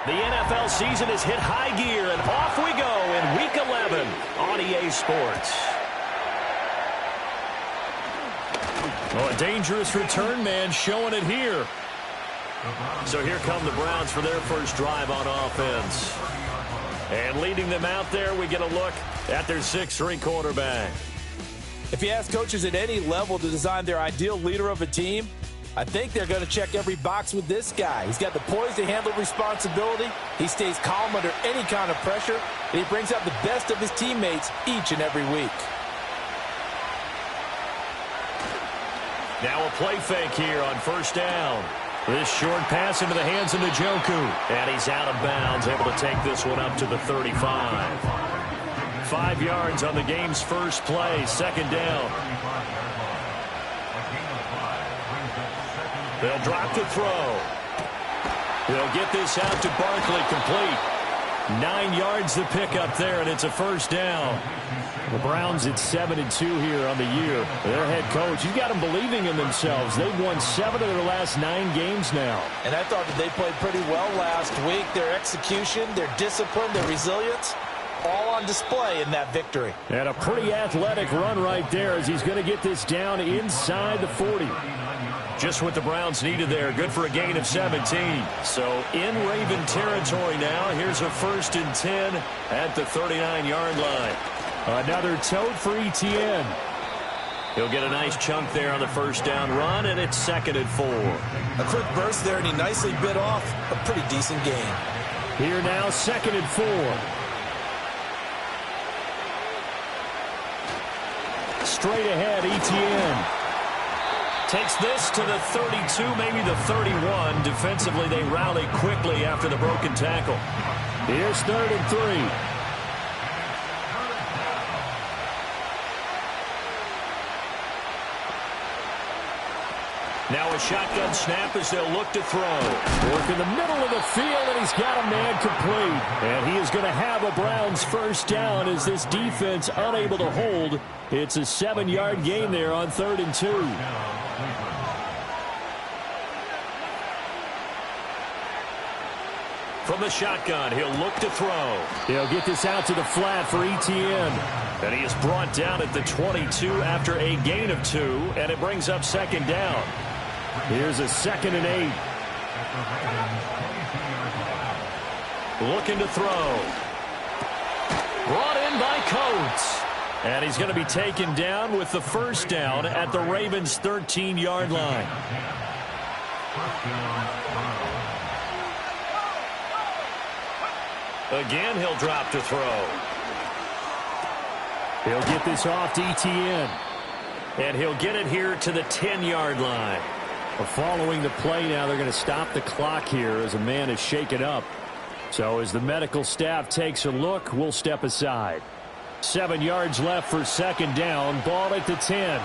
The NFL season has hit high gear, and off we go in Week 11 on EA Sports. Oh, a dangerous return man showing it here. So here come the Browns for their first drive on offense. And leading them out there, we get a look at their 6'3" quarterback. If you ask coaches at any level to design their ideal leader of a team, I think they're going to check every box with this guy. He's got the poise to handle responsibility. He stays calm under any kind of pressure. And he brings out the best of his teammates each and every week. Now a play fake here on first down. This short pass into the hands of Njoku. And he's out of bounds, able to take this one up to the 35. 5 yards on the game's first play, second down. They'll drop to throw. They'll get this out to Barkley, complete. 9 yards to pick up there, and it's a first down. The Browns at 7-2 here on the year. Their head coach, he's got them believing in themselves. They've won 7 of their last 9 games now. And I thought that they played pretty well last week. Their execution, their discipline, their resilience, all on display in that victory. And a pretty athletic run right there as he's going to get this down inside the 40. Just what the Browns needed there. Good for a gain of 17. So in Raven territory now. Here's a 1st and 10 at the 39-yard line. Another tote for Etienne. He'll get a nice chunk there on the first down run, and it's 2nd and 4. A quick burst there, and he nicely bit off a pretty decent gain. Here now, 2nd and 4. Straight ahead, Etienne. Takes this to the 32, maybe the 31. Defensively, they rally quickly after the broken tackle. Here's 3rd and 3. Now a shotgun snap as they'll look to throw. Work in the middle of the field, and he's got a man complete. And he is going to have a Browns first down as this defense unable to hold. It's a 7-yard gain there on 3rd and 2. From the shotgun, he'll look to throw. He'll get this out to the flat for Etienne. And he is brought down at the 22 after a gain of 2, and it brings up 2nd down. Here's a 2nd and 8. Looking to throw. Brought in by Coates. And he's going to be taken down with the first down at the Ravens' 13-yard line. Again, he'll drop to throw. He'll get this off to Etienne. And he'll get it here to the 10-yard line. Following the play now, they're going to stop the clock here as a man is shaken up. So as the medical staff takes a look, we'll step aside. 7 yards left for 2nd down. Ball at the 10.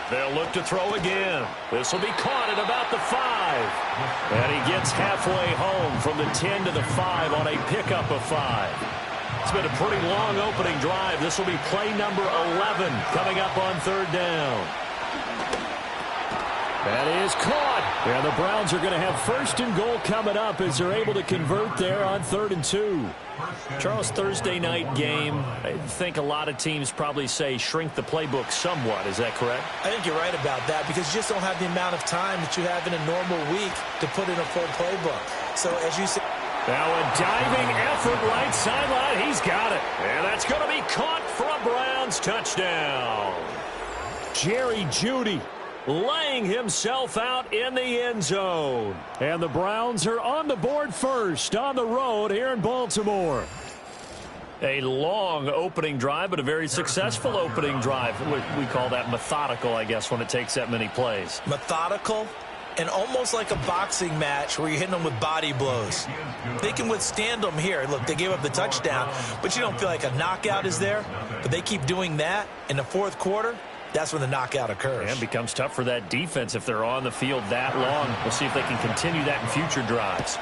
They'll look to throw again. This will be caught at about the 5. And he gets halfway home from the 10 to the 5 on a pickup of 5. It's been a pretty long opening drive. This will be play number 11 coming up on 3rd down. That is caught. And the Browns are going to have 1st and goal coming up as they're able to convert there on 3rd and 2. Charles, Thursday night game, I think a lot of teams probably say shrink the playbook somewhat. Is that correct? I think you're right about that because you just don't have the amount of time that you have in a normal week to put in a full playbook. So as you said, now a diving effort right sideline. He's got it. And that's going to be caught for a Browns touchdown. Jerry Jeudy laying himself out in the end zone. And the Browns are on the board first on the road here in Baltimore. A long opening drive, but a very successful opening drive. We call that methodical, I guess, when it takes that many plays. Methodical and almost like a boxing match where you're hitting them with body blows. They can withstand them here. Look, they gave up the touchdown, but you don't feel like a knockout is there. But they keep doing that in the 4th quarter. That's when the knockout occurs. And becomes tough for that defense if they're on the field that long. We'll see if they can continue that in future drives.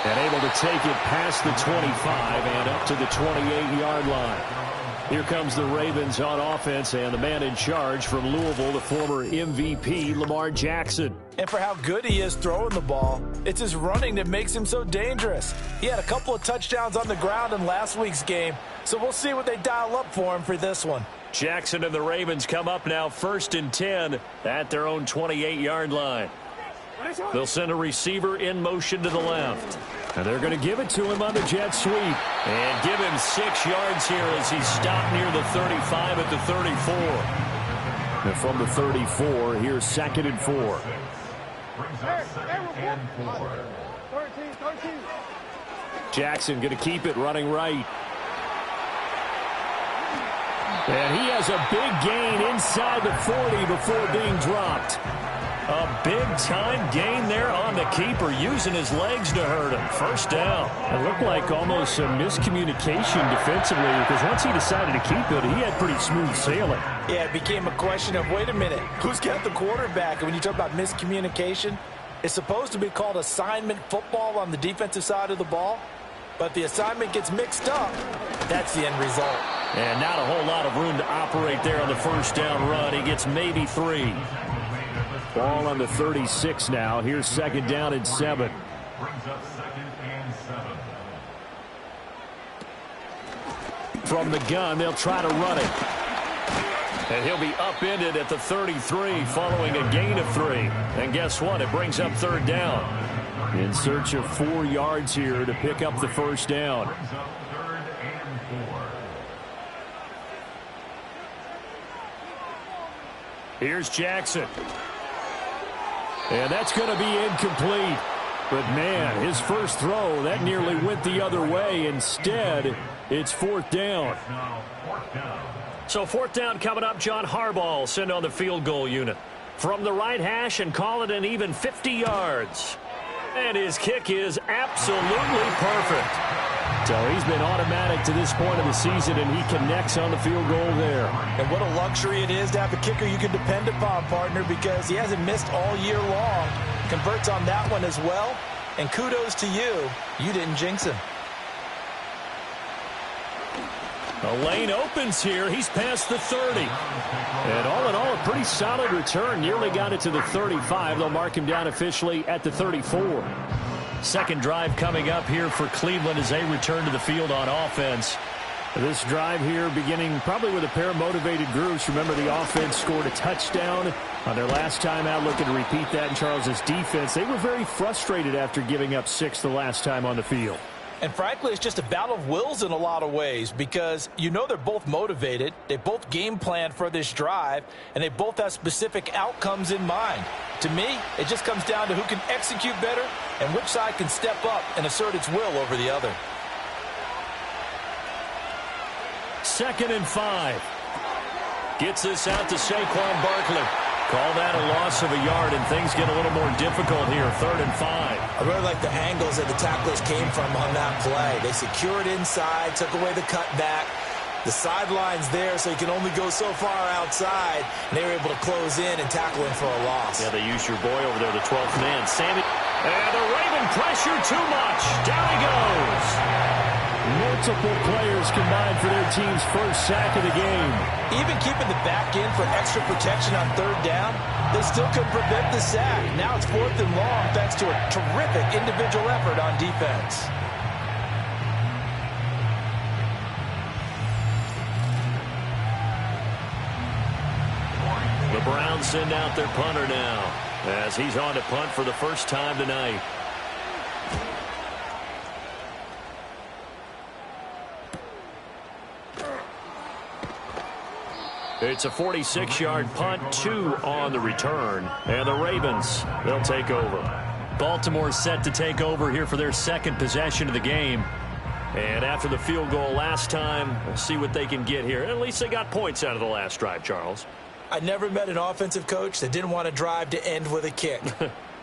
And able to take it past the 25 and up to the 28-yard line. Here comes the Ravens on offense, and the man in charge from Louisville, the former MVP, Lamar Jackson. And for how good he is throwing the ball, it's his running that makes him so dangerous. He had a couple of touchdowns on the ground in last week's game, so we'll see what they dial up for him for this one. Jackson and the Ravens come up now 1st and 10 at their own 28-yard line. They'll send a receiver in motion to the left. And they're going to give it to him on the jet sweep. And give him 6 yards here as he's stopped near the 35 at the 34. And from the 34, here's 2nd and 4. Jackson going to keep it running right. And he has a big gain inside the 40 before being dropped. A big-time gain there on the keeper, using his legs to hurt him. First down. It looked like almost a miscommunication defensively, because once he decided to keep it, he had pretty smooth sailing. Yeah, it became a question of, wait a minute, who's got the quarterback? And when you talk about miscommunication, it's supposed to be called assignment football on the defensive side of the ball. But the assignment gets mixed up. That's the end result. And not a whole lot of room to operate there on the first down run. He gets maybe 3. Ball on the 36 now. Here's 2nd down and 7. From the gun, they'll try to run it. And he'll be upended at the 33 following a gain of 3. And guess what? It brings up 3rd down. In search of 4 yards here to pick up the first down. Here's Jackson. And that's going to be incomplete. But, man, his first throw, that nearly went the other way. Instead, it's 4th down. So 4th down coming up. John Harbaugh will send on the field goal unit. From the right hash and call it an even 50 yards. And his kick is absolutely perfect. So he's been automatic to this point of the season, and he connects on the field goal there. And what a luxury it is to have a kicker you can depend upon, partner, because he hasn't missed all year long. Converts on that one as well. And kudos to you. You didn't jinx him. The lane opens here. He's past the 30. And all in all, a pretty solid return. Nearly got it to the 35. They'll mark him down officially at the 34. Second drive coming up here for Cleveland as they return to the field on offense. This drive here beginning probably with a pair of motivated groups. Remember, the offense scored a touchdown on their last time out, looking to repeat that in Charles's defense. They were very frustrated after giving up 6 the last time on the field. And frankly, it's just a battle of wills in a lot of ways, because you know they're both motivated, they both game planned for this drive, and they both have specific outcomes in mind. To me, it just comes down to who can execute better and which side can step up and assert its will over the other. 2nd and 5. Gets this out to Saquon Barkley. Call that a loss of a yard, and things get a little more difficult here. 3rd and 5. I really like the angles that the tacklers came from on that play. They secured inside, took away the cutback. The sideline's there, so you can only go so far outside. And they were able to close in and tackle him for a loss. Yeah, they used your boy over there, the 12th man, Sammy. And the Raven pressure too much. Down he goes. Multiple players combined for their team's first sack of the game. Even keeping the back in for extra protection on 3rd down, they still couldn't prevent the sack. Now it's 4th and long thanks to a terrific individual effort on defense. The Browns send out their punter now as he's on to punt for the first time tonight. It's a 46-yard punt, 2 on the return. And the Ravens, they'll take over. Baltimore set to take over here for their second possession of the game. And after the field goal last time, we'll see what they can get here. At least they got points out of the last drive, Charles. I never met an offensive coach that didn't want to drive to end with a kick.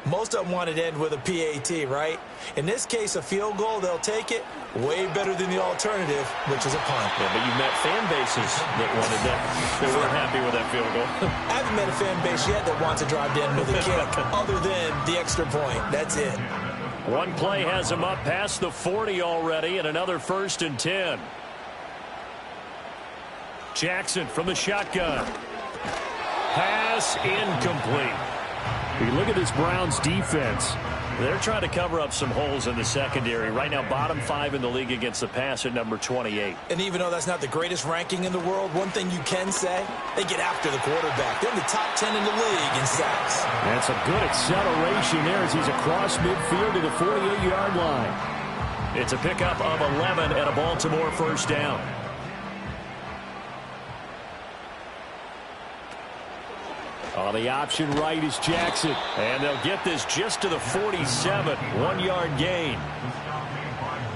Most of them wanted to end with a PAT, right? In this case, a field goal, they'll take it. Way better than the alternative, which is a punt. Yeah, but you met fan bases that wanted that. They weren't happy with that field goal. I haven't met a fan base yet that wants to drive to end with a kick, other than the extra point. That's it. One play has him up past the 40 already, and another 1st and 10. Jackson from the shotgun. Pass incomplete. You look at this Browns defense. They're trying to cover up some holes in the secondary. Right now, bottom 5 in the league against the pass at number 28. And even though that's not the greatest ranking in the world, one thing you can say, they get after the quarterback. They're in the top 10 in the league in sacks. That's a good acceleration there as he's across midfield to the 48-yard line. It's a pickup of 11 and a Baltimore first down. On the option right is Jackson. And they'll get this just to the 47. 1-yard gain.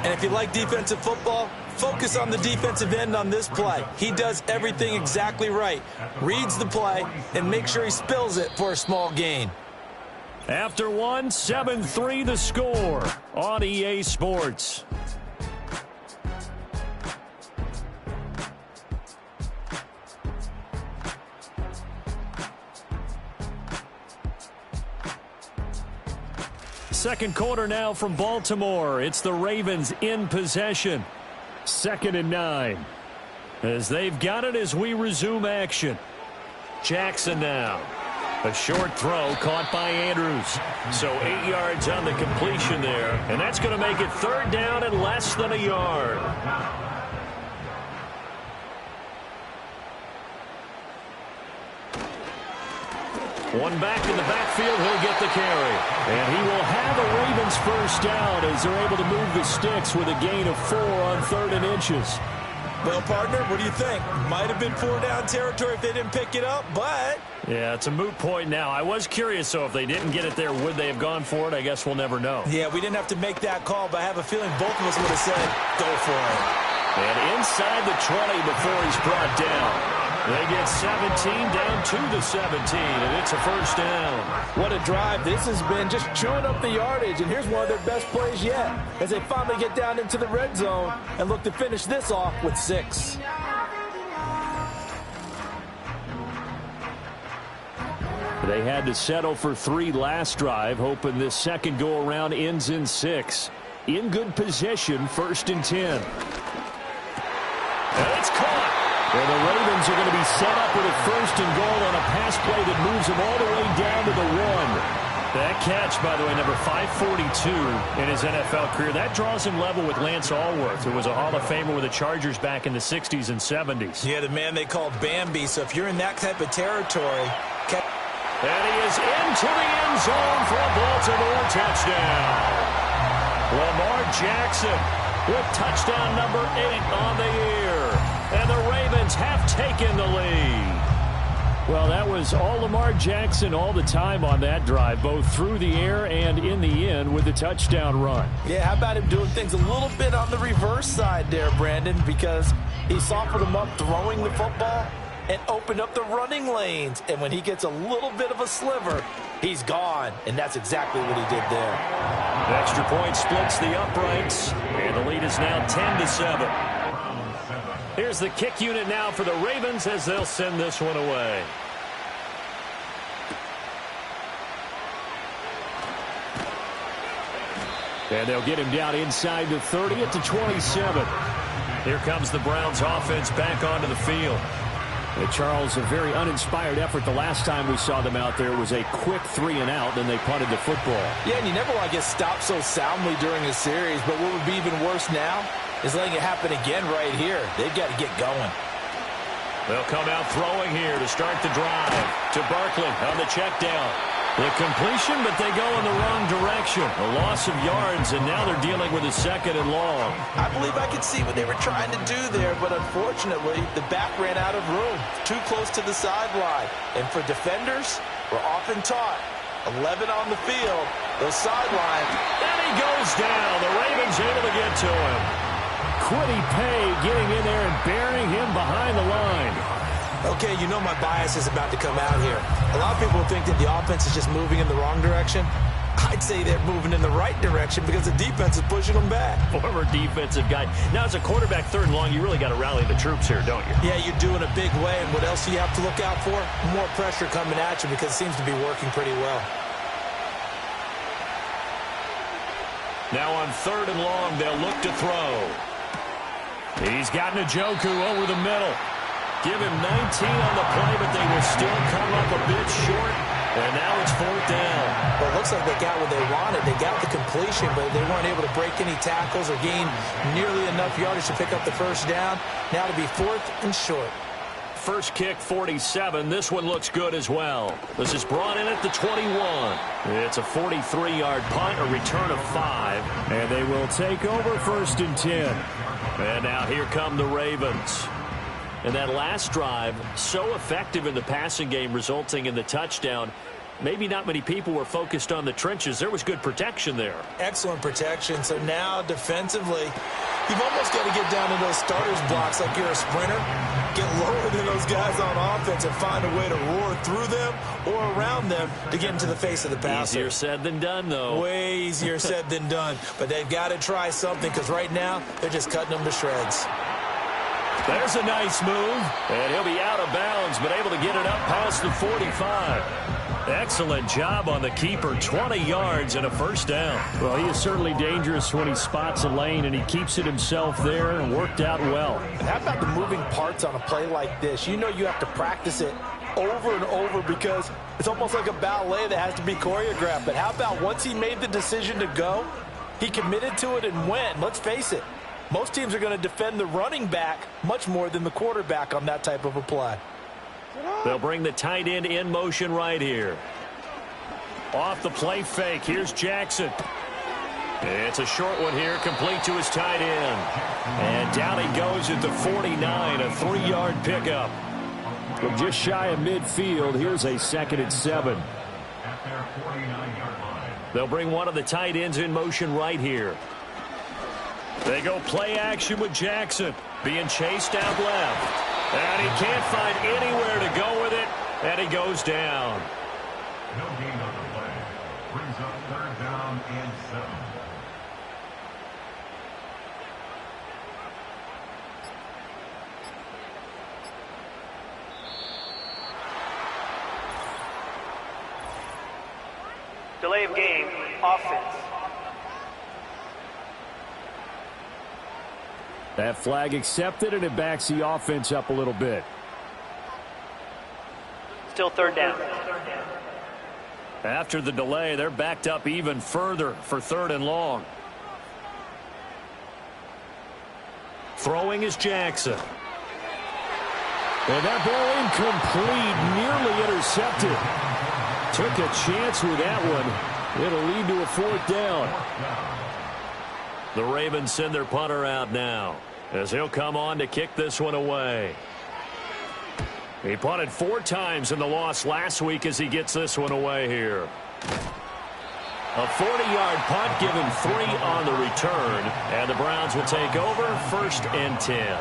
And if you like defensive football, focus on the defensive end on this play. He does everything exactly right. Reads the play and makes sure he spills it for a small gain. After 1, 7-3 the score on EA Sports. Second quarter now from Baltimore. It's the Ravens in possession. 2nd and 9. As they've got it as we resume action. Jackson now. A short throw caught by Andrews. So 8 yards on the completion there. And that's going to make it 3rd down and less than a yard. One back in the backfield, he'll get the carry. And he will have a Ravens first down as they're able to move the sticks with a gain of 4 on 3rd and inches. Well, partner, what do you think? Might have been 4-down territory if they didn't pick it up, but... Yeah, it's a moot point now. I was curious, so if they didn't get it there, would they have gone for it? I guess we'll never know. Yeah, we didn't have to make that call, but I have a feeling both of us would have said, go for it. And inside the 20 before he's brought down. They get 17 down to the 17, and it's a first down. What a drive. This has been just chewing up the yardage, and here's one of their best plays yet as they finally get down into the red zone and look to finish this off with 6. They had to settle for 3 last drive, hoping this second go-around ends in 6. In good position, 1st and 10. And it's caught. Well, the Ravens are going to be set up with a 1st and goal on a pass play that moves them all the way down to the 1. That catch, by the way, number 542 in his NFL career. That draws him level with Lance Allworth, who was a Hall of Famer with the Chargers back in the 60s and 70s. Yeah, the man they called Bambi. So if you're in that type of territory... And he is into the end zone for a Baltimore touchdown. Lamar Jackson with touchdown number 8 on the year. And the Ravens have taken the lead. Well, that was all Lamar Jackson all the time on that drive, both through the air and in the end with the touchdown run. Yeah, how about him doing things a little bit on the reverse side there, Brandon, because he softened him up throwing the football and opened up the running lanes. And when he gets a little bit of a sliver, he's gone. And that's exactly what he did there. The extra point splits the uprights, and the lead is now 10-7. Here's the kick unit now for the Ravens as they'll send this one away. And they'll get him down inside the 30 at the 27. Here comes the Browns offense back onto the field. And Charles, a very uninspired effort the last time we saw them out there. It was a quick 3-and-out, then they punted the football. Yeah, and you never want to get stopped so soundly during a series, but what would be even worse now is letting it happen again right here. They've got to get going. They'll come out throwing here to start the drive. To Barkley on the check down. The completion, but they go in the wrong direction. A loss of yards, and now they're dealing with a 2nd and long. I believe I could see what they were trying to do there, but unfortunately, the back ran out of room. Too close to the sideline. And for defenders, we're often taught, 11 on the field, those sidelines. And he goes down. The Ravens able to get to him. Kwity Paye getting in there and burying him behind the line. Okay, you know my bias is about to come out here. A lot of people think that the offense is just moving in the wrong direction. I'd say they're moving in the right direction because the defense is pushing them back. Former defensive guy. Now, as a quarterback 3rd and long, you really got to rally the troops here, don't you? Yeah, you do in a big way. And what else do you have to look out for? More pressure coming at you because it seems to be working pretty well. Now on 3rd and long, they'll look to throw. He's got Njoku over the middle. give him 19 on the play, but they will still come up a bit short. And now it's 4th down. Well, it looks like they got what they wanted. They got the completion, but they weren't able to break any tackles or gain nearly enough yardage to pick up the first down. Now to be 4th and short. First kick, 47. This one looks good as well. This is brought in at the 21. It's a 43-yard punt, a return of 5. And they will take over 1st and 10. And now here come the Ravens. And that last drive, so effective in the passing game, resulting in the touchdown. Maybe not many people were focused on the trenches. There was good protection there. Excellent protection. So now defensively, you've almost got to get down to those starters blocks like you're a sprinter. Get lower than those guys on offense and find a way to roar through them or around them to get into the face of the passer. Easier said than done, though. Way easier said than done. But they've got to try something because right now they're just cutting them to shreds. There's a nice move, and he'll be out of bounds, but able to get it up past the 45. Excellent job on the keeper, 20 yards and a first down. Well, he is certainly dangerous when he spots a lane, and he keeps it himself there and worked out well. And how about the moving parts on a play like this? You know you have to practice it over and over because it's almost like a ballet that has to be choreographed. But how about once he made the decision to go, he committed to it and went. Let's face it. Most teams are going to defend the running back much more than the quarterback on that type of a play. They'll bring the tight end in motion right here. Off the play fake. Here's Jackson. It's a short one here, complete to his tight end. And down he goes at the 49, a 3-yard pickup. From just shy of midfield, here's a 2nd and 7. They'll bring one of the tight ends in motion right here. They go play action with Jackson. Being chased out left. And he can't find anywhere to go with it. And he goes down. No gain on the play. Brings up 3rd down and 7. Delay of game, offense. That flag accepted, and it backs the offense up a little bit. Still 3rd down. After the delay, they're backed up even further for 3rd and long. Throwing is Jackson. And that ball incomplete, nearly intercepted. Took a chance with that one. It'll lead to a 4th down. The Ravens send their punter out now as he'll come on to kick this one away. He punted 4 times in the loss last week as he gets this one away here. A 40-yard punt, given 3 on the return, and the Browns will take over 1st and 10.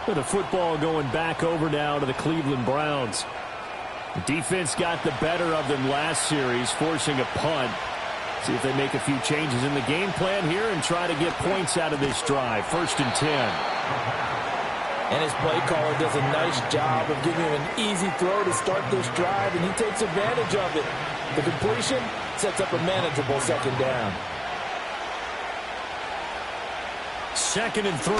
With the football going back over now to the Cleveland Browns. The defense got the better of them last series, forcing a punt. See if they make a few changes in the game plan here and try to get points out of this drive. 1st and 10. And his play caller does a nice job of giving him an easy throw to start this drive, and he takes advantage of it. The completion sets up a manageable 2nd down. 2nd and 3.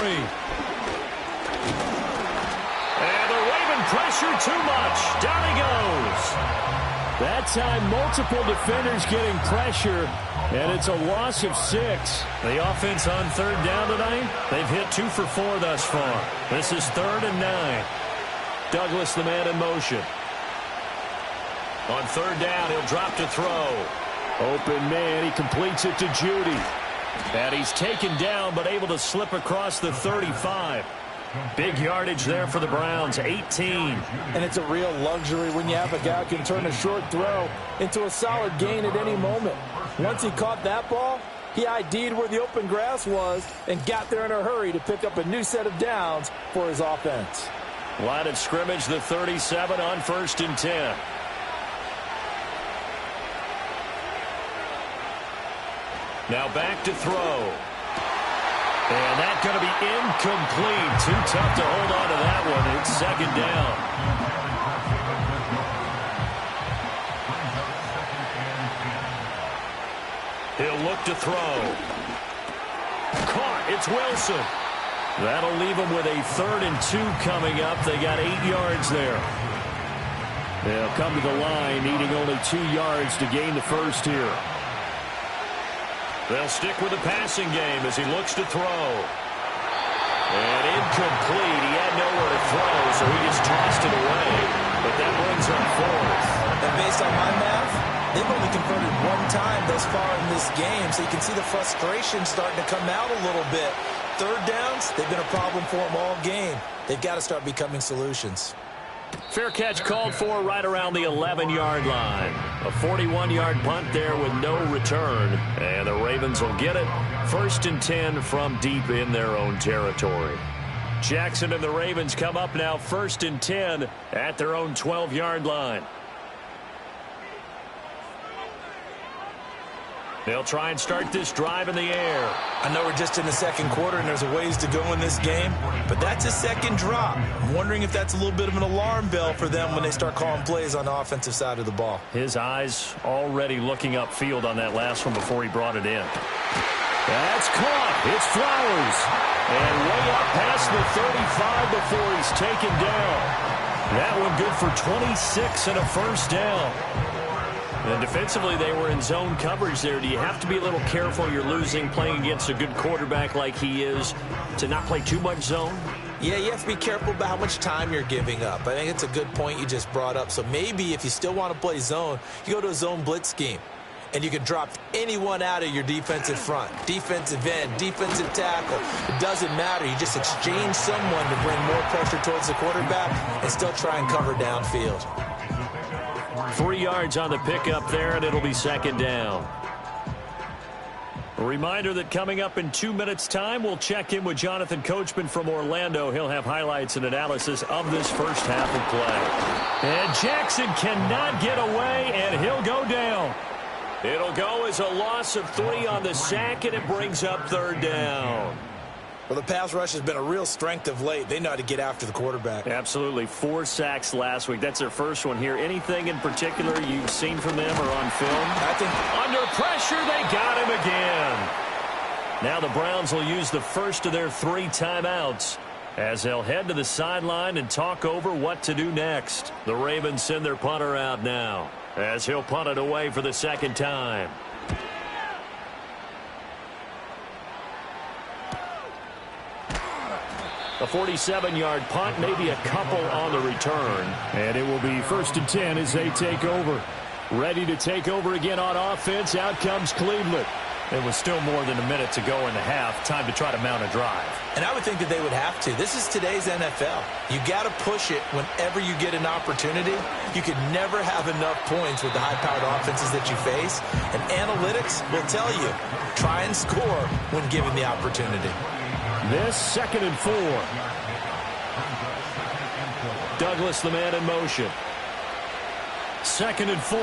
And the Raven pressure too much. Down he goes. That time, multiple defenders getting pressure, and it's a loss of 6. The offense on 3rd down tonight, they've hit 2 for 4 thus far. This is 3rd and 9. Douglas, the man in motion. On 3rd down, he'll drop to throw. Open man, he completes it to Judy. And he's taken down, but able to slip across the 35. Big yardage there for the Browns, 18. And it's a real luxury when you have a guy who can turn a short throw into a solid gain at any moment. Once he caught that ball, he ID'd where the open grass was and got there in a hurry to pick up a new set of downs for his offense. Line of scrimmage, the 37 on 1st and 10. Now back to throw. And that's going to be incomplete. Too tough to hold on to that one. It's 2nd down. He'll look to throw. Caught. It's Wilson. That'll leave them with a 3rd and 2 coming up. They got 8 yards there. They'll come to the line, needing only 2 yards to gain the first here. They'll stick with the passing game as he looks to throw. And incomplete. He had nowhere to throw, so he just tossed it away. But that brings up 4th. And based on my math, they've only converted 1 time thus far in this game, so you can see the frustration starting to come out a little bit. 3rd downs, they've been a problem for them all game. They've got to start becoming solutions. Fair catch called for right around the 11-yard line. A 41-yard punt there with no return. And the Ravens will get it. 1st and 10 from deep in their own territory. Jackson and the Ravens come up now 1st and 10 at their own 12-yard line. They'll try and start this drive in the air. I know we're just in the 2nd quarter and there's a ways to go in this game, but that's a 2nd drop. I'm wondering if that's a little bit of an alarm bell for them when they start calling plays on the offensive side of the ball. His eyes already looking upfield on that last one before he brought it in. That's caught. It's Flowers. And way up past the 35 before he's taken down. That one good for 26 and a 1st down. And defensively, they were in zone coverage there. Do you have to be a little careful? You're losing playing against a good quarterback like he is to not play too much zone? Yeah, you have to be careful about how much time you're giving up. I think it's a good point you just brought up. So maybe if you still want to play zone, you go to a zone blitz scheme. And you can drop anyone out of your defensive front. Defensive end, defensive tackle. It doesn't matter. You just exchange someone to bring more pressure towards the quarterback and still try and cover downfield. 3 yards on the pickup there, and it'll be 2nd down. A reminder that coming up in 2 minutes' time, we'll check in with Jonathan Coachman from Orlando. He'll have highlights and analysis of this first half of play. And Jackson cannot get away, and he'll go down. It'll go as a loss of 3 on the sack, and it brings up 3rd down. Well, the pass rush has been a real strength of late. They know how to get after the quarterback. Absolutely. 4 sacks last week. That's their first one here. Anything in particular you've seen from them or on film? I think under pressure, they got him again. Now the Browns will use the first of their 3 timeouts as they'll head to the sideline and talk over what to do next. The Ravens send their punter out now as he'll punt it away for the 2nd time. A 47-yard punt, maybe a couple on the return. And it will be 1st and 10 as they take over. Ready to take over again on offense. Out comes Cleveland. It was still more than a minute to go in the half. Time to try to mount a drive. And I would think that they would have to. This is today's NFL. You got to push it whenever you get an opportunity. You could never have enough points with the high-powered offenses that you face. And analytics will tell you, try and score when given the opportunity. This 2nd and 4. Douglas, the man in motion. 2nd and 4.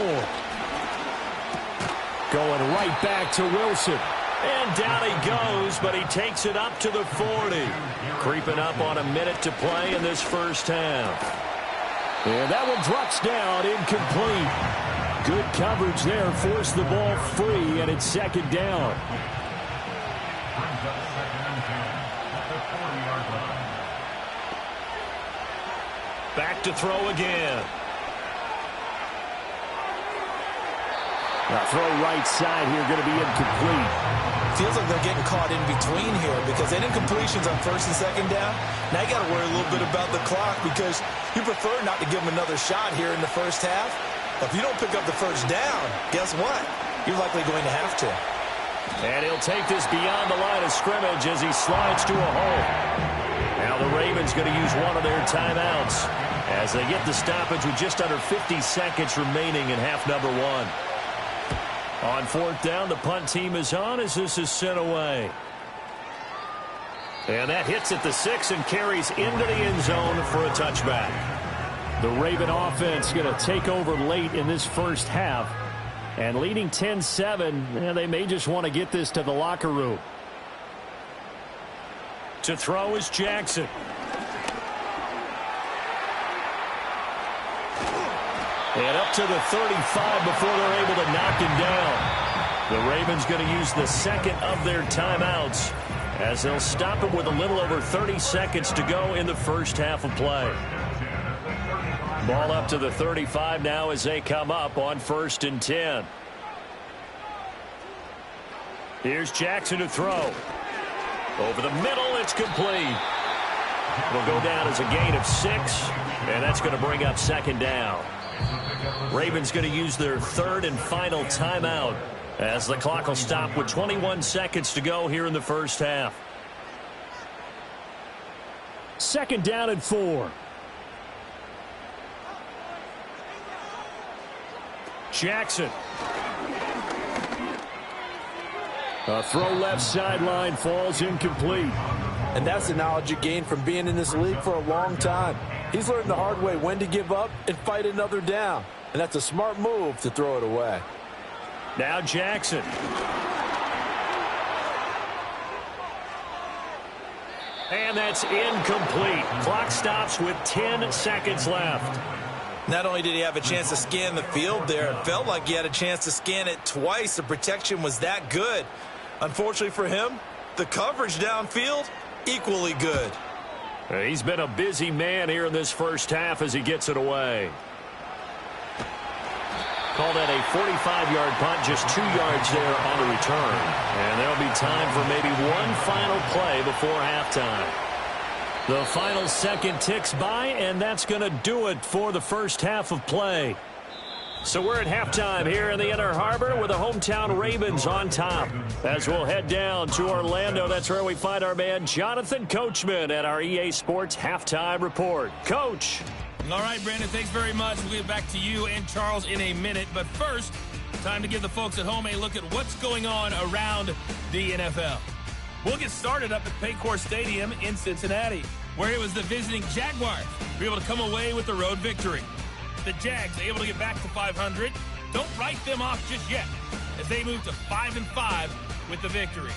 Going right back to Wilson. And down he goes, but he takes it up to the 40. Creeping up on a minute to play in this first half. And that one drops down, incomplete. Good coverage there, forced the ball free, and it's 2nd down. Back to throw again. Now throw right side here, going to be incomplete. Feels like they're getting caught in between here because they had incompletions on 1st and 2nd down. Now you got to worry a little bit about the clock because you prefer not to give them another shot here in the first half. But if you don't pick up the 1st down, guess what? You're likely going to have to. And he'll take this beyond the line of scrimmage as he slides to a hole. Now the Ravens going to use one of their timeouts as they get the stoppage with just under 50 seconds remaining in half number 1. On 4th down, the punt team is on as this is sent away. And that hits at the 6 and carries into the end zone for a touchback. The Raven offense going to take over late in this first half. And leading 10-7, they may just want to get this to the locker room. To throw is Jackson. And up to the 35 before they're able to knock him down. The Ravens going to use the 2nd of their timeouts as they'll stop him with a little over 30 seconds to go in the first half of play. Ball up to the 35 now as they come up on 1st and 10. Here's Jackson to throw. Over the middle, it's complete. It'll go down as a gain of 6, and that's going to bring up 2nd down. Ravens going to use their 3rd and final timeout as the clock will stop with 21 seconds to go here in the first half. 2nd down and 4. Jackson. A throw left sideline falls incomplete. And that's the knowledge you gain from being in this league for a long time. He's learned the hard way when to give up and fight another down. And that's a smart move to throw it away. Now Jackson. And that's incomplete. Clock stops with 10 seconds left. Not only did he have a chance to scan the field there, it felt like he had a chance to scan it twice. The protection was that good. Unfortunately for him, the coverage downfield, equally good. He's been a busy man here in this first half as he gets it away. Call that a 45-yard punt, just 2 yards there on the return. And there'll be time for maybe one final play before halftime. The final second ticks by, and that's going to do it for the first half of play. So we're at halftime here in the Inner Harbor with the hometown Ravens on top. As we'll head down to Orlando, that's where we find our man Jonathan Coachman at our EA Sports Halftime Report. Coach. All right, Brandon, thanks very much. We'll get back to you and Charles in a minute. But first, time to give the folks at home a look at what's going on around the NFL. We'll get started up at Paycor Stadium in Cincinnati, where it was the visiting Jaguars who were able to come away with the road victory. The Jags able to get back to 500. Don't write them off just yet, as they move to 5-5 with the victory.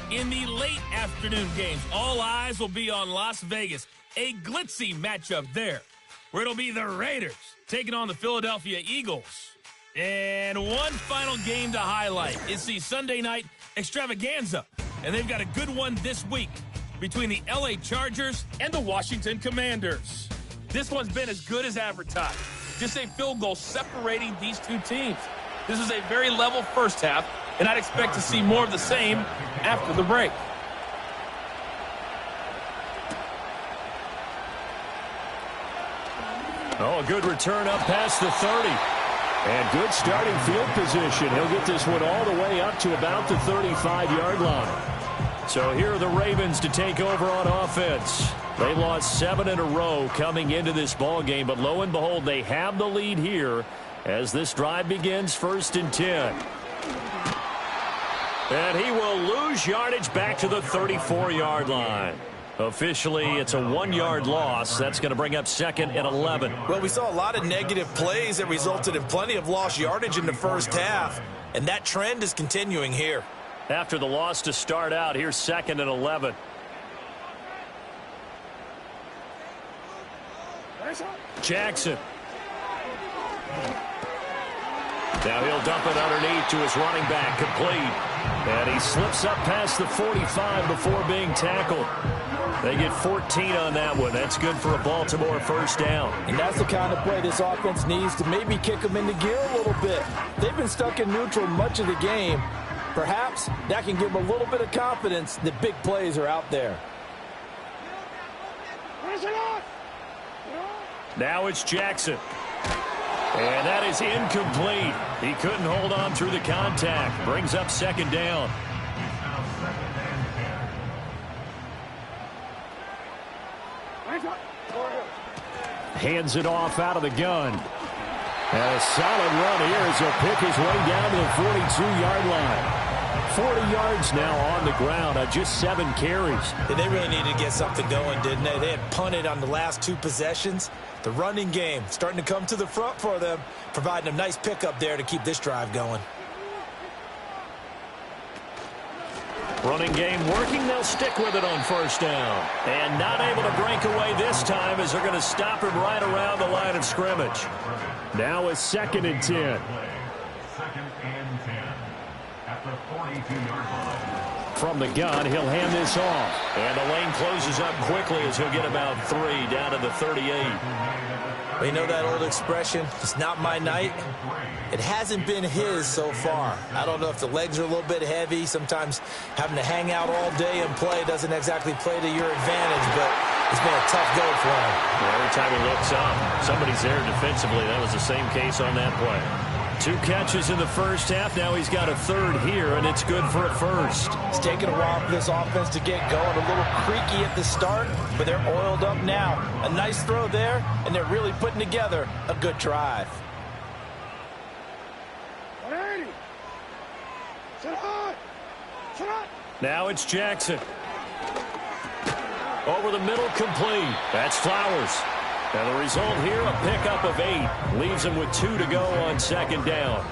In the late afternoon games, all eyes will be on Las Vegas, a glitzy matchup there, where it'll be the Raiders taking on the Philadelphia Eagles. And one final game to highlight is the Sunday night extravaganza, and they've got a good one this week between the LA Chargers and the Washington Commanders. This one's been as good as advertised. Just a field goal separating these two teams. This is a very level first half, and I'd expect to see more of the same after the break. Oh, a good return up past the 30. And good starting field position. He'll get this one all the way up to about the 35-yard line. So here are the Ravens to take over on offense. They lost 7 in a row coming into this ball game, but lo and behold, they have the lead here as this drive begins 1st and 10. And he will lose yardage back to the 34-yard line. Officially, it's a 1-yard loss. That's going to bring up 2nd and 11. Well, we saw a lot of negative plays that resulted in plenty of lost yardage in the first half, and that trend is continuing here. After the loss to start out, here's 2nd and 11. Jackson. Now he'll dump it underneath to his running back, complete. And he slips up past the 45 before being tackled. They get 14 on that one. That's good for a Baltimore first down. And that's the kind of play this offense needs to maybe kick them into gear a little bit. They've been stuck in neutral much of the game. Perhaps that can give them a little bit of confidence that big plays are out there. Now it's Jackson. And that is incomplete. He couldn't hold on through the contact. Brings up 2nd down. Hands it off out of the gun. And a solid run here as he'll pick his way down to the 42-yard line. 40 yards now on the ground on just 7 carries. They really needed to get something going, didn't they? They had punted on the last 2 possessions. The running game starting to come to the front for them, providing a nice pickup there to keep this drive going. Running game working. They'll stick with it on 1st down. And not able to break away this time as they're going to stop him right around the line of scrimmage. Now it's 2nd and 10. 2nd and 10. at the 42-yard line. From the gun, he'll hand this off. And the lane closes up quickly as he'll get about 3 down to the 38. Well, you know that old expression, it's not my night? It hasn't been his so far. I don't know if the legs are a little bit heavy. Sometimes having to hang out all day and play doesn't exactly play to your advantage, but it's been a tough go for him. Well, every time he looks up, somebody's there defensively. That was the same case on that play. 2 catches in the first half. Now he's got a third here, and it's good for a first. It's taken a while for this offense to get going. A little creaky at the start, but they're oiled up now. A nice throw there, and they're really putting together a good drive. Now it's Jackson. Over the middle, complete. That's Flowers. And the result here, a pickup of 8. Leaves him with 2 to go on second down.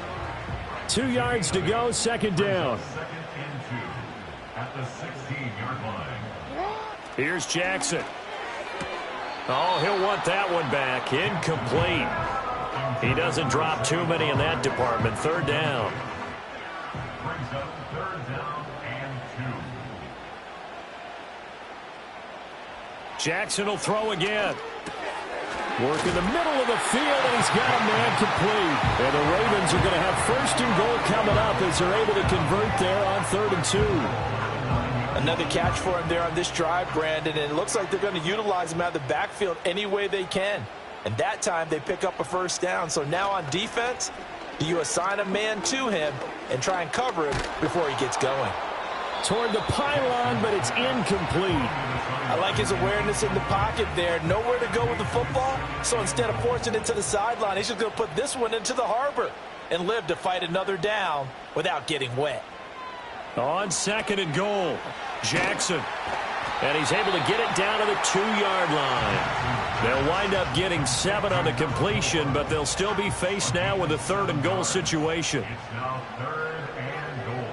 2 yards to go, second down. Second and 2 at the 16-yard line. Here's Jackson. Oh, he'll want that one back. Incomplete. He doesn't drop too many in that department. Third down. Brings up 3rd down and 2. Jackson will throw again. Work in the middle of the field, and he's got a man complete. And the Ravens are going to have 1st and goal coming up as they're able to convert there on 3rd and 2. Another catch for him there on this drive, Brandon, and it looks like they're going to utilize him out of the backfield any way they can. And that time they pick up a 1st down. So now on defense, do you assign a man to him and try and cover him before he gets going? Toward the pylon, but it's incomplete. I like his awareness in the pocket there. Nowhere to go with the football, so instead of forcing it to the sideline, he's just going to put this one into the harbor and live to fight another down without getting wet. On 2nd and goal, Jackson. And he's able to get it down to the 2-yard line. They'll wind up getting 7 on the completion, but they'll still be faced now with a 3rd and goal situation. It's now 3rd and goal.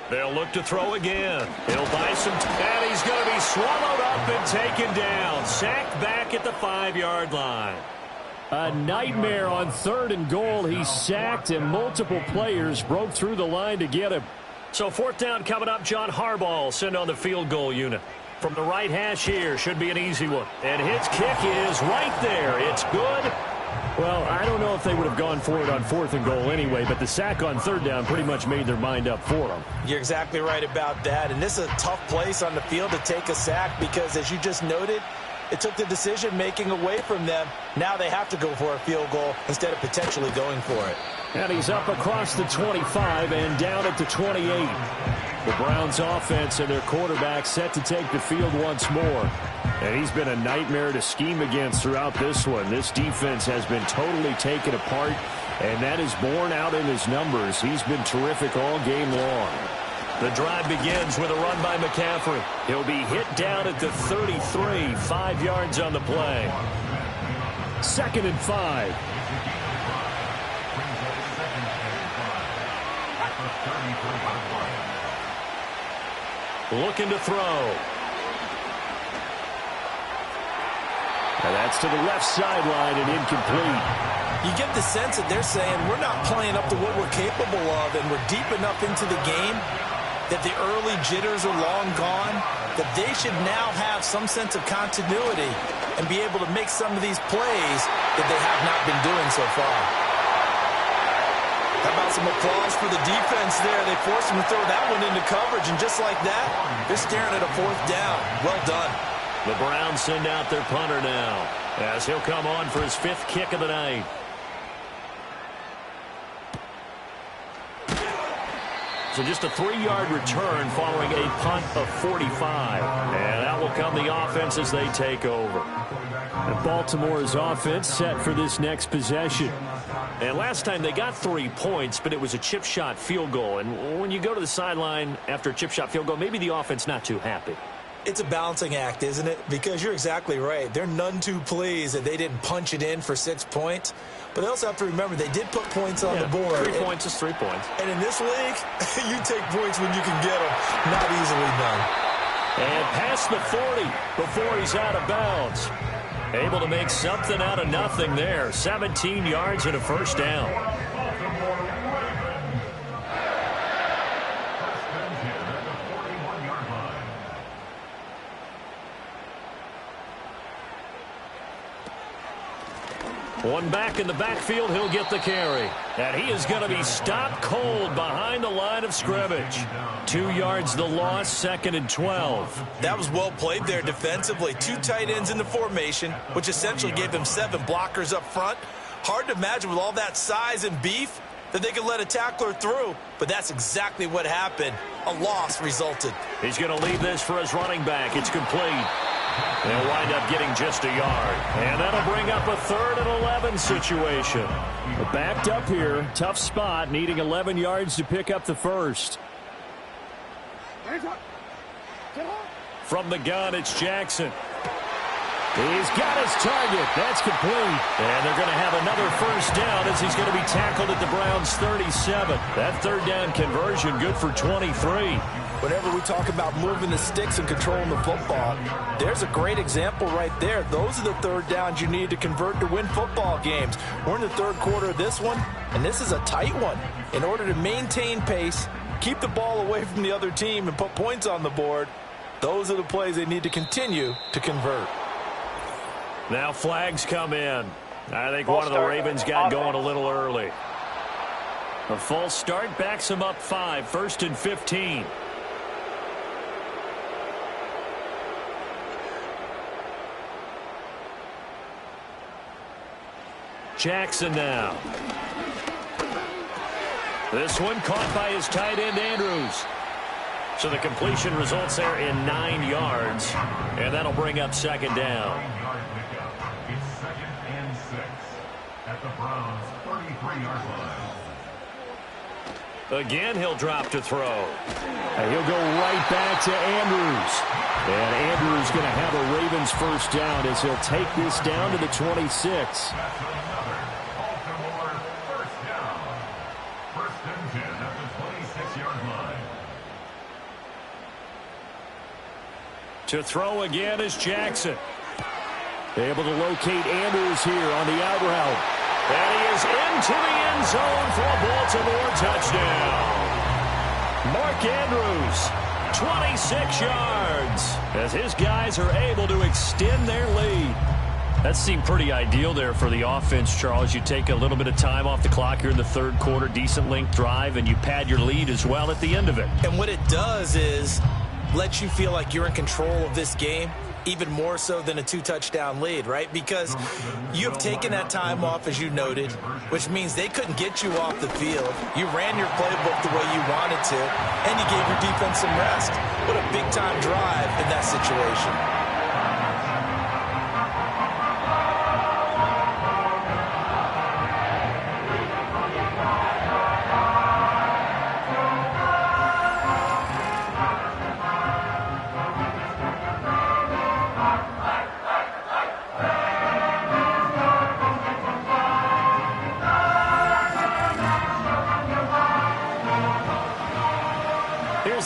They'll look to throw again. He'll buy some and he's going to be swallowed up and taken down. Sacked back at the 5-yard line. A nightmare on 3rd and goal. He's sacked, and multiple players broke through the line to get him. So 4th down coming up. John Harbaugh will send on the field goal unit. From the right hash here, should be an easy one. And his kick is right there. It's good. Well, I don't know if they would have gone for it on 4th and goal anyway, but the sack on 3rd down pretty much made their mind up for them. You're exactly right about that. And this is a tough place on the field to take a sack because, as you just noted, it took the decision-making away from them. Now they have to go for a field goal instead of potentially going for it. And he's up across the 25 and down at the 28. The Browns offense and their quarterback set to take the field once more. And he's been a nightmare to scheme against throughout this one. This defense has been totally taken apart, and that is borne out in his numbers. He's been terrific all game long. The drive begins with a run by McCaffrey. He'll be hit down at the 33, 5 yards on the play. 2nd and 5. Looking to throw. And that's to the left sideline and incomplete. You get the sense that they're saying we're not playing up to what we're capable of, and we're deep enough into the game that the early jitters are long gone, that they should now have some sense of continuity and be able to make some of these plays that they have not been doing so far. How about some applause for the defense there? They forced him to throw that one into coverage, and just like that, they're staring at a 4th down. Well done. The Browns send out their punter now as he'll come on for his 5th kick of the night. So just a 3-yard return following a punt of 45. And out will come the offense as they take over. And Baltimore's offense set for this next possession. And last time they got 3 points, but it was a chip shot field goal. And when you go to the sideline after a chip shot field goal, maybe the offense not too happy. It's a balancing act, isn't it? Because you're exactly right. They're none too pleased that they didn't punch it in for 6 points. But they also have to remember they did put points on the board. 3 points is 3 points. And in this league, you take points when you can get them. Not easily done. And past the 40 before he's out of bounds. Able to make something out of nothing there. 17 yards and a 1st down. One back in the backfield, he'll get the carry. And he is going to be stopped cold behind the line of scrimmage. 2 yards the loss, 2nd and 12. That was well played there defensively. 2 tight ends in the formation, which essentially gave him 7 blockers up front. Hard to imagine with all that size and beef that they could let a tackler through, but that's exactly what happened. A loss resulted. He's going to leave this for his running back. It's complete. They'll wind up getting just a yard. And that'll bring up a 3rd and 11 situation. Backed up here, tough spot, needing 11 yards to pick up the first. From the gun, it's Jackson. He's got his target. That's complete. And they're going to have another first down as he's going to be tackled at the Browns' 37. That 3rd down conversion good for 23. Whenever we talk about moving the sticks and controlling the football, there's a great example right there. Those are the 3rd downs you need to convert to win football games. We're in the 3rd quarter of this one, and this is a tight one. In order to maintain pace, keep the ball away from the other team, and put points on the board, those are the plays they need to continue to convert. Now flags come in. I think one of the Ravens got going a little early. A false start backs him up 5, 1st and 15. Jackson now. This one caught by his tight end, Andrews. So the completion results there in 9 yards, and that'll bring up 2nd down. It's 2nd and 6 at the Browns' 33-yard line. Again, he'll drop to throw. And he'll go right back to Andrews. And Andrews going to have a Ravens first down as he'll take this down to the 26. That's another Baltimore first down. 1st and 10 at the 26-yard line. To throw again is Jackson. Able to locate Andrews here on the out route. And he is into the end zone for a Baltimore touchdown. Mark Andrews, 26 yards, as his guys are able to extend their lead. That seemed pretty ideal there for the offense, Charles. You take a little bit of time off the clock here in the 3rd quarter, decent length drive, and you pad your lead as well at the end of it. And what it does is let you feel like you're in control of this game, even more so than a 2-touchdown lead, right? Because you have taken that time off, as you noted, which means they couldn't get you off the field. You ran your playbook the way you wanted to, and you gave your defense some rest. What a big-time drive in that situation.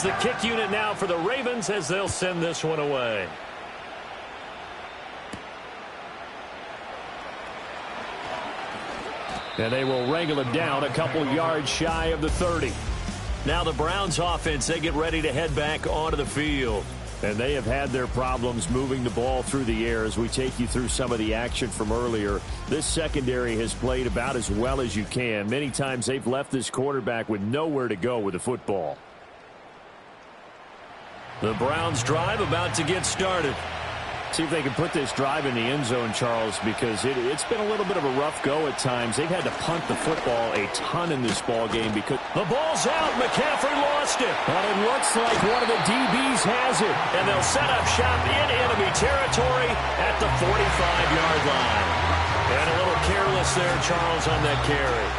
The kick unit now for the Ravens as they'll send this one away. And they will wrangle it down a couple yards shy of the 30. Now the Browns offense, they get ready to head back onto the field. And they have had their problems moving the ball through the air as we take you through some of the action from earlier. This secondary has played about as well as you can. Many times they've left this quarterback with nowhere to go with the football. The Browns drive about to get started. See if they can put this drive in the end zone, Charles, because it's been a little bit of a rough go at times. They've had to punt the football a ton in this ball game because the ball's out. McCaffrey lost it. But it looks like one of the DBs has it. And they'll set up shop in enemy territory at the 45-yard line. And a little careless there, Charles, on that carry.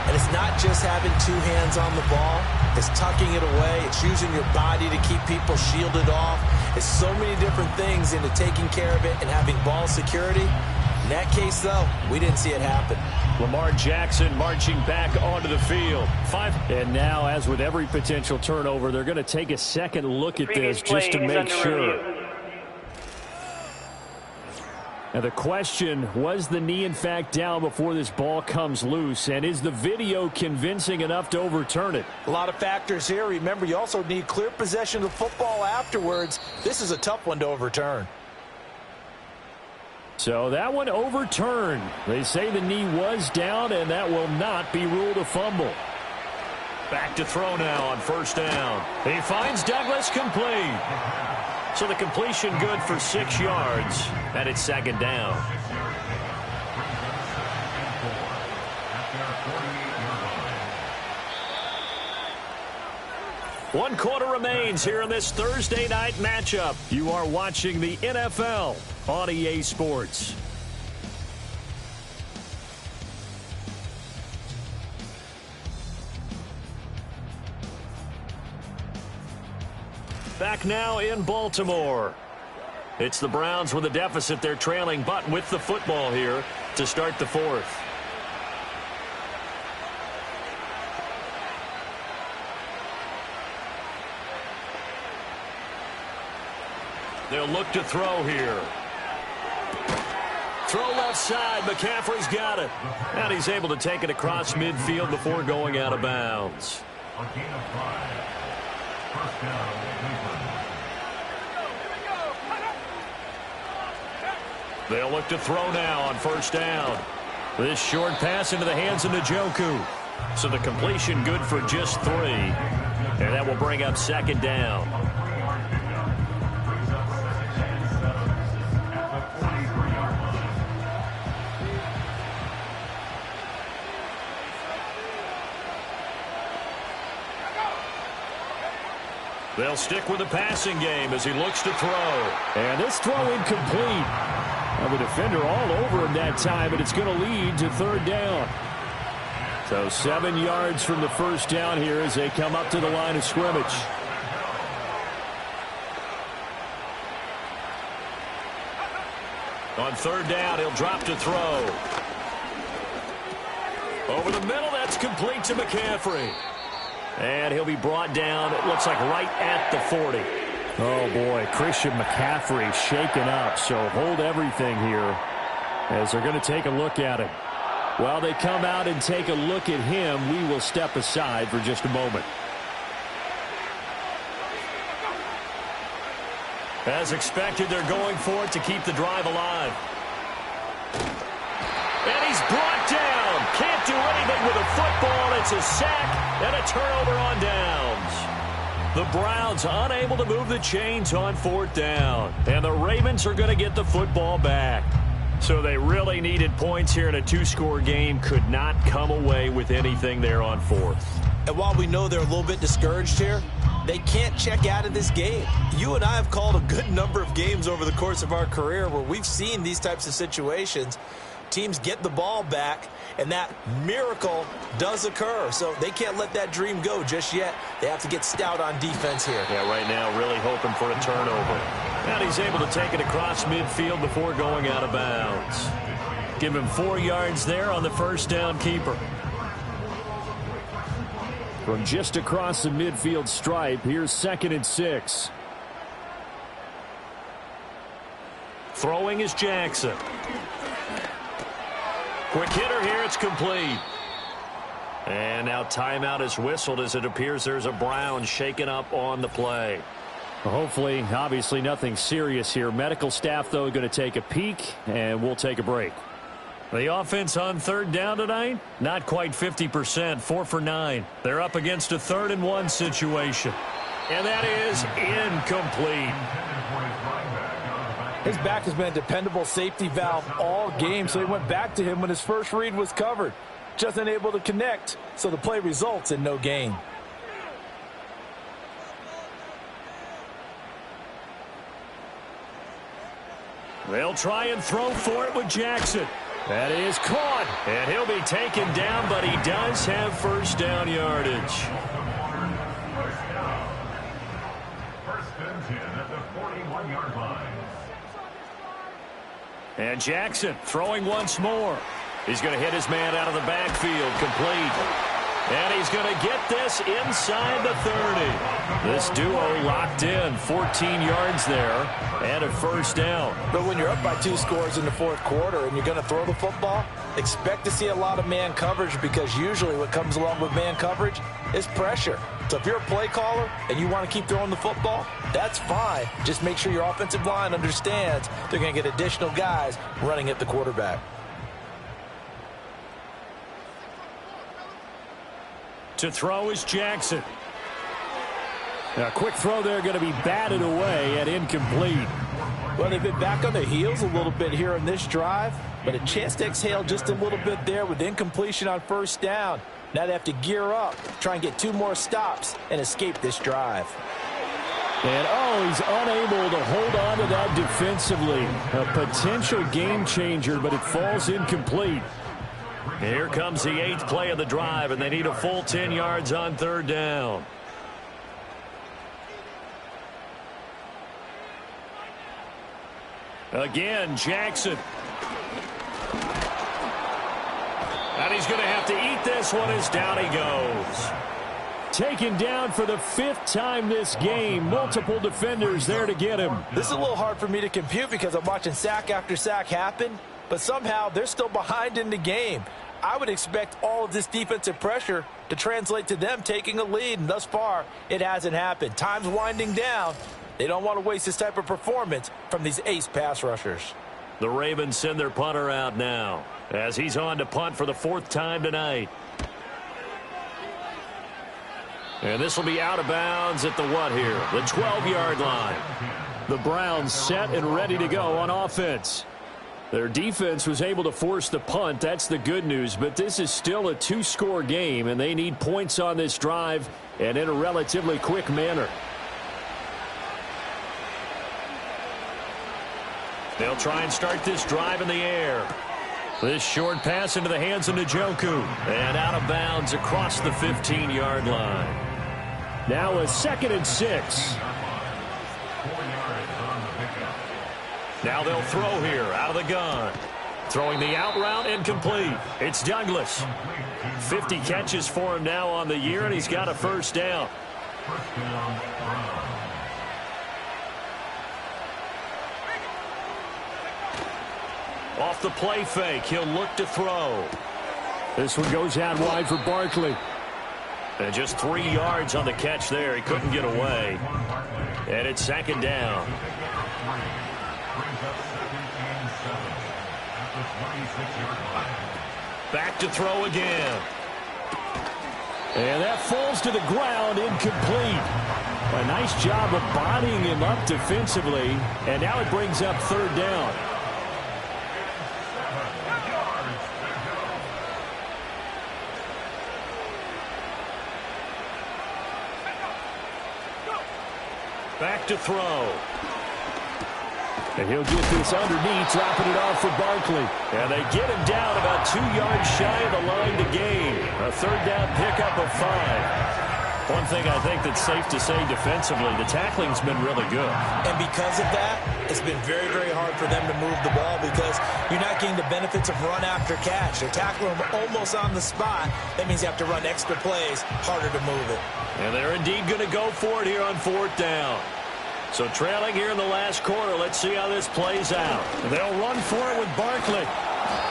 And it's not just having 2 hands on the ball. It's tucking it away. It's using your body to keep people shielded off. It's so many different things into taking care of it and having ball security. In that case, though, we didn't see it happen. Lamar Jackson marching back onto the field. 5. And now, as with every potential turnover, they're going to take a second look at this just to make sure. Now the question, was the knee in fact down before this ball comes loose? And is the video convincing enough to overturn it? A lot of factors here. Remember, you also need clear possession of football afterwards. This is a tough one to overturn. So that one overturned. They say the knee was down, and that will not be ruled a fumble. Back to throw now on first down. He finds Douglas complete. So the completion good for 6 yards, and it's second down. One quarter remains here in this Thursday night matchup. You are watching the NFL on EA Sports. Back now in Baltimore. It's the Browns with a deficit. They're trailing, but with the football here to start the fourth. They'll look to throw here. Throw left side. McCaffrey's got it. And he's able to take it across midfield before going out of bounds. A gain of 5. First down, Cleveland. They'll look to throw now on first down. This short pass into the hands of Njoku. So the completion good for just 3. And that will bring up second down. They'll stick with the passing game as he looks to throw. And this throw incomplete. Well, the defender all over him that time, and it's going to lead to third down. So 7 yards from the first down here as they come up to the line of scrimmage. On third down, he'll drop to throw. Over the middle, that's complete to McCaffrey. And he'll be brought down, it looks like right at the 40. Oh, boy, Christian McCaffrey shaken up, so hold everything here as they're going to take a look at him. While they come out and take a look at him, we will step aside for just a moment. As expected, they're going for it to keep the drive alive. And he's brought down. Can't do anything with a football. It's a sack and a turnover on downs. The Browns unable to move the chains on fourth down. And the Ravens are going to get the football back. So they really needed points here in a 2-score game. Could not come away with anything there on fourth. And while we know they're a little bit discouraged here, they can't check out of this game. You and I have called a good number of games over the course of our career where we've seen these types of situations. Teams get the ball back, and that miracle does occur. So they can't let that dream go just yet. They have to get stout on defense here. Yeah, right now really hoping for a turnover. And he's able to take it across midfield before going out of bounds. Give him 4 yards there on the first down keeper. From just across the midfield stripe, here's 2nd and 6. Throwing is Jackson. Quick hitter here, it's complete. And now timeout is whistled as it appears there's a Brown shaken up on the play. Hopefully, obviously nothing serious here. Medical staff, though, going to take a peek, and we'll take a break. The offense on third down tonight, not quite 50%, 4 for 9. They're up against a 3rd and 1 situation. And that is incomplete. His back has been a dependable safety valve all game, so he went back to him when his first read was covered. Just unable to connect, so the play results in no gain. They'll try and throw for it with Jackson. That is caught, and he'll be taken down, but he does have first down yardage. First and 10 at the 41-yard line. And Jackson throwing once more. He's going to hit his man out of the backfield, complete. And he's going to get this inside the 30. This duo locked in, 14 yards there, and a first down. But when you're up by 2 scores in the fourth quarter and you're going to throw the football, expect to see a lot of man coverage, because usually what comes along with man coverage is pressure. So if you're a play caller and you want to keep throwing the football, that's fine. Just make sure your offensive line understands they're going to get additional guys running at the quarterback. To throw is Jackson. A quick throw there going to be batted away and incomplete. Well, they've been back on their heels a little bit here on this drive, but a chance to exhale just a little bit there with incompletion on first down. Now they have to gear up, try and get 2 more stops, and escape this drive. And, he's unable to hold on to that defensively. A potential game changer, but it falls incomplete. Here comes the 8th play of the drive, and they need a full 10 yards on third down. Again, Jackson. And he's going to have to eat this one as down he goes. Taken down for the 5th time this game. Multiple defenders there to get him. This is a little hard for me to compute because I'm watching sack after sack happen, but somehow they're still behind in the game. I would expect all of this defensive pressure to translate to them taking a lead, and thus far, it hasn't happened. Time's winding down. They don't want to waste this type of performance from these ace pass rushers. The Ravens send their punter out now as he's on to punt for the 4th time tonight. And this will be out of bounds at the what here? The 12-yard line. The Browns set and ready to go on offense. Their defense was able to force the punt. That's the good news. But this is still a 2-score game, and they need points on this drive and in a relatively quick manner. They'll try and start this drive in the air. This short pass into the hands of Njoku. And out of bounds across the 15-yard line. Now a 2nd and 6. Now they'll throw here out of the gun. Throwing the out route incomplete. It's Douglas. 50 catches for him now on the year, and he's got a first down. Off the play fake, he'll look to throw. This one goes out wide for Barkley. And just 3 yards on the catch there. He couldn't get away. And it's 2nd down. Back to throw again. And that falls to the ground, incomplete. A nice job of bodying him up defensively. And now it brings up 3rd down. Back to throw. And he'll get this underneath, dropping it off for Barkley. And they get him down about 2 yards shy of the line to gain. A 3rd down pickup of 5. One thing I think that's safe to say defensively, the tackling's been really good. And because of that, it's been very, very hard for them to move the ball because you're not getting the benefits of run after catch. They're tackling them almost on the spot. That means you have to run extra plays, harder to move it. And they're indeed going to go for it here on 4th down. So trailing here in the last quarter, let's see how this plays out. They'll run for it with Barkley.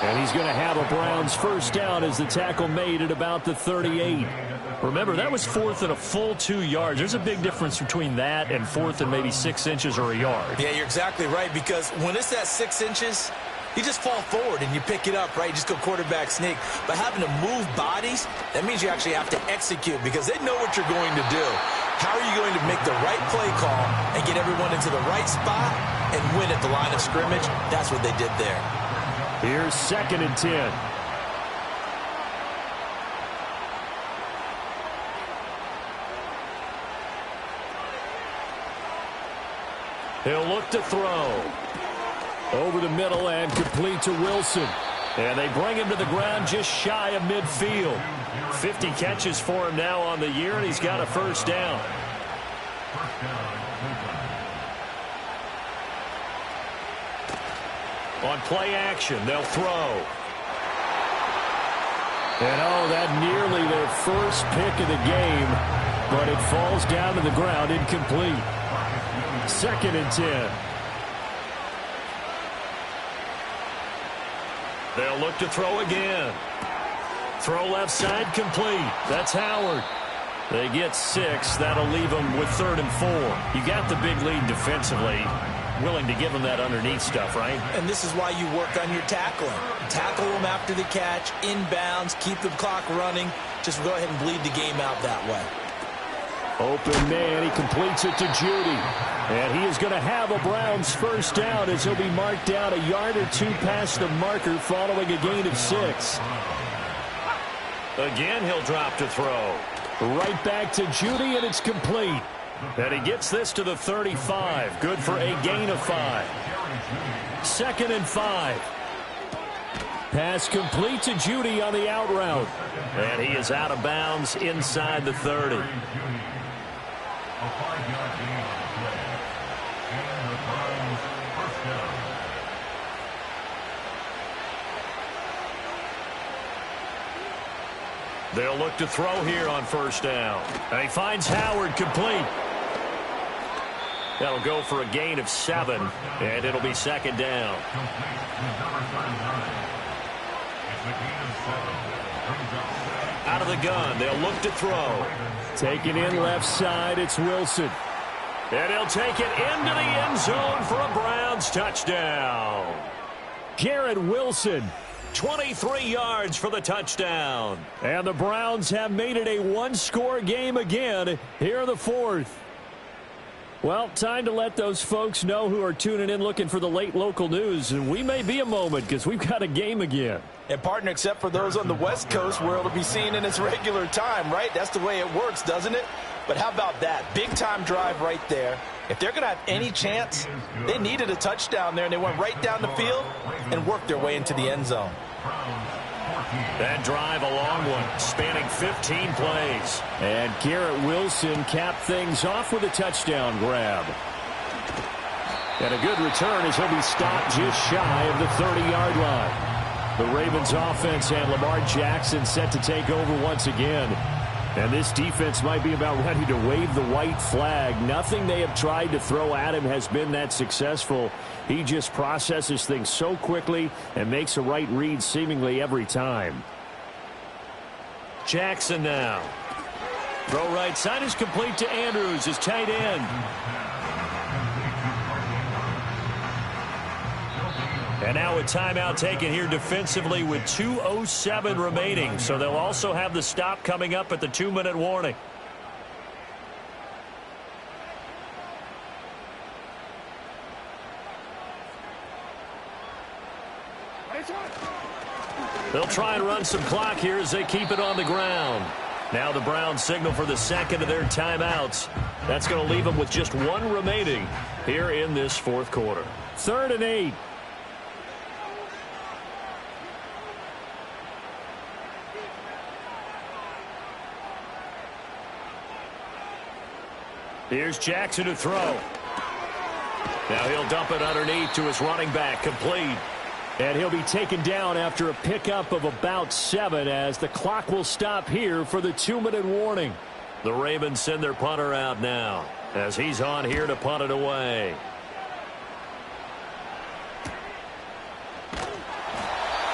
And he's going to have a Browns first down as the tackle made at about the 38. Remember, that was 4th and a full 2 yards. There's a big difference between that and 4th and maybe 6 inches or a yard. Yeah, you're exactly right, because when it's at 6 inches, you just fall forward and you pick it up, right? You just go quarterback sneak. But having to move bodies, that means you actually have to execute because they know what you're going to do. How are you going to make the right play call and get everyone into the right spot and win at the line of scrimmage? That's what they did there. Here's 2nd and 10. He'll look to throw. Over the middle and complete to Wilson. And they bring him to the ground just shy of midfield. 50 catches for him now on the year, and he's got a first down. On play action, they'll throw. And oh, that nearly their first pick of the game, but it falls down to the ground incomplete. 2nd and 10. They'll look to throw again. Throw left side complete. That's Howard. They get 6. That'll leave them with 3rd and 4. You got the big lead defensively. Willing to give them that underneath stuff, right? And this is why you work on your tackling. Tackle them after the catch, inbounds, keep the clock running. Just go ahead and bleed the game out that way. Open man, he completes it to Judy. And he is going to have a Browns first down as he'll be marked down a yard or 2 past the marker following a gain of 6. Again, he'll drop to throw. Right back to Judy, and it's complete. And he gets this to the 35. Good for a gain of 5. 2nd and 5. Pass complete to Judy on the out route. And he is out of bounds inside the 30. A 5-yard gain on the play. And the Browns first down. They'll look to throw here on first down. And he finds Howard complete. That'll go for a gain of 7, and it'll be 2nd down. Out of the gun, they'll look to throw. Taking in left side, it's Wilson. And he'll take it into the end zone for a Browns touchdown. Garrett Wilson. 23 yards for the touchdown. And the Browns have made it a one-score game again here in the 4th. Well, time to let those folks know who are tuning in looking for the late local news. And we may be a moment because we've got a game again. And, partner, except for those on the West Coast where it'll be seen in its regular time, right? That's the way it works, doesn't it? But how about that? Big-time drive right there. If they're going to have any chance, they needed a touchdown there, and they went right down the field and worked their way into the end zone. That drive, a long one, spanning 15 plays. And Garrett Wilson capped things off with a touchdown grab. And a good return as he'll be stopped just shy of the 30-yard line. The Ravens offense and Lamar Jackson set to take over once again. And this defense might be about ready to wave the white flag. Nothing they have tried to throw at him has been that successful. He just processes things so quickly and makes a right read seemingly every time. Jackson now. Throw right side is complete to Andrews, his tight end. And now a timeout taken here defensively with 2:07 remaining. So they'll also have the stop coming up at the 2-minute warning. They'll try and run some clock here as they keep it on the ground. Now the Browns signal for the second of their timeouts. That's going to leave them with just 1 remaining here in this 4th quarter. 3rd and 8. Here's Jackson to throw. Now he'll dump it underneath to his running back, complete. And he'll be taken down after a pickup of about 7 as the clock will stop here for the 2-minute warning. The Ravens send their punter out now as he's on here to punt it away.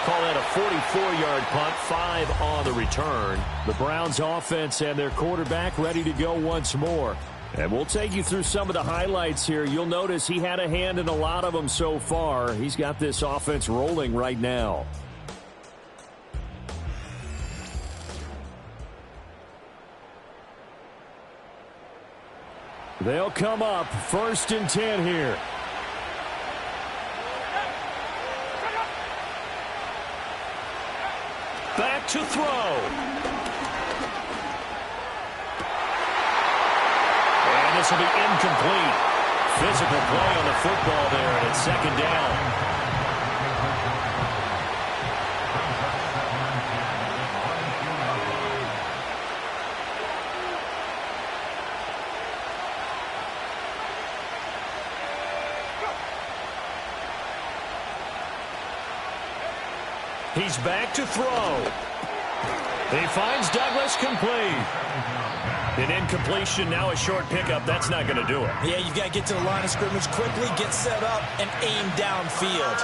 Call that a 44-yard punt, 5 on the return. The Browns offense and their quarterback ready to go once more. And we'll take you through some of the highlights here. You'll notice he had a hand in a lot of them so far. He's got this offense rolling right now. They'll come up 1st and 10 here. Back to throw. This will be incomplete. Physical play on the football there, and it's 2nd down. He's back to throw. He finds Douglas complete. An incompletion, now a short pickup. That's not going to do it. Yeah, you've got to get to the line of scrimmage quickly, get set up, and aim downfield.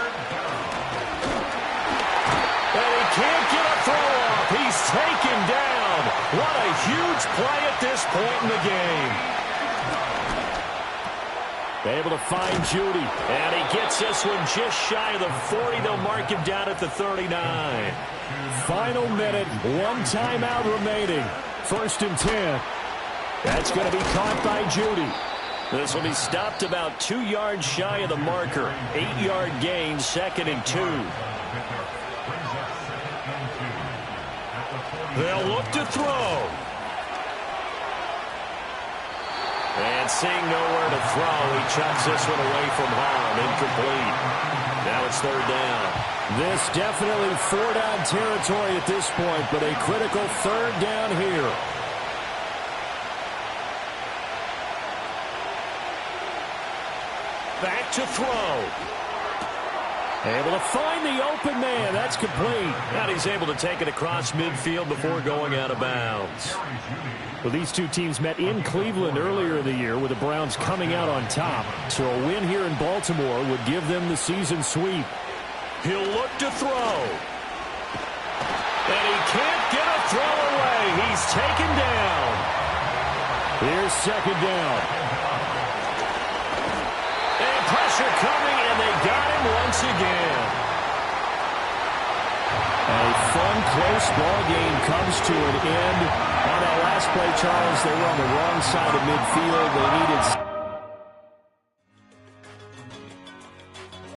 And he can't get a throw off. He's taken down. What a huge play at this point in the game. Able to find Jeudy. And he gets this one just shy of the 40. They'll mark him down at the 39. Final minute, one timeout remaining. 1st and 10. That's going to be caught by Jeudy. This will be stopped about 2 yards shy of the marker. 8-yard gain, 2nd and 2. They'll look to throw. And seeing nowhere to throw, he chucks this one away from harm. Incomplete. Now it's 3rd down. This definitely 4-down territory at this point, but a critical 3rd down here. Back to throw. Able to find the open man. That's complete. And he's able to take it across midfield before going out of bounds. Well, these two teams met in Cleveland earlier in the year with the Browns coming out on top. So a win here in Baltimore would give them the season sweep. He'll look to throw. And he can't get a throw away. He's taken down. Here's 2nd down. And pressure coming, and they got him once again. A fun, close ball game comes to an end. On that last play, Charles, they were on the wrong side of midfield. They needed